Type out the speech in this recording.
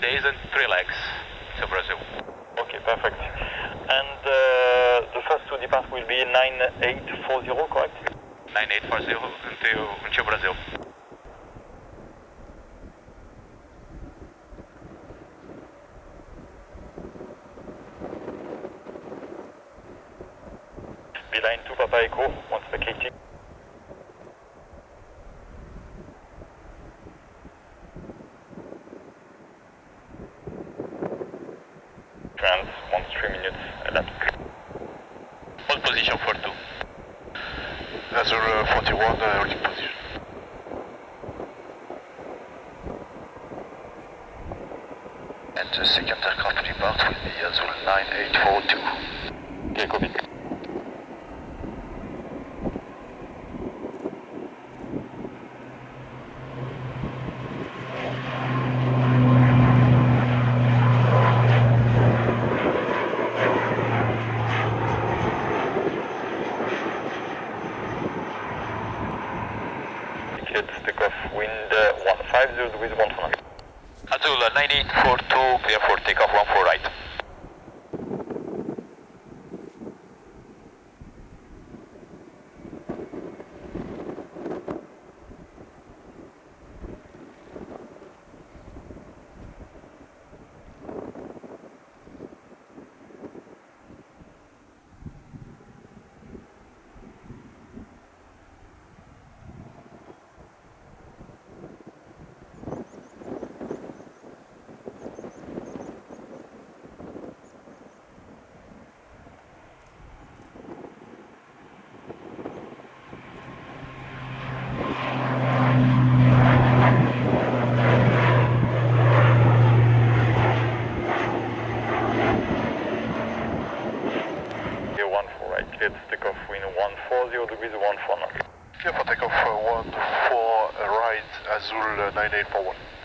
3 days and 3 legs to Brazil. Okay, perfect. And the first to depart will be 9840, correct? 9840 until Brazil. Beeline to Papa Echo, once vacated. Trans, 1-3 minutes, Atlantic. Hold position for 2. AZUL 41, holding position. And the second aircraft to depart will be AZUL 9842. Okay, copy. Take off wind 150 degrees 149. AZUL 9842, clear for takeoff 14 right. Clear to take off wind 140 degrees 149. Clear for takeoff 14 right, AZUL 9841.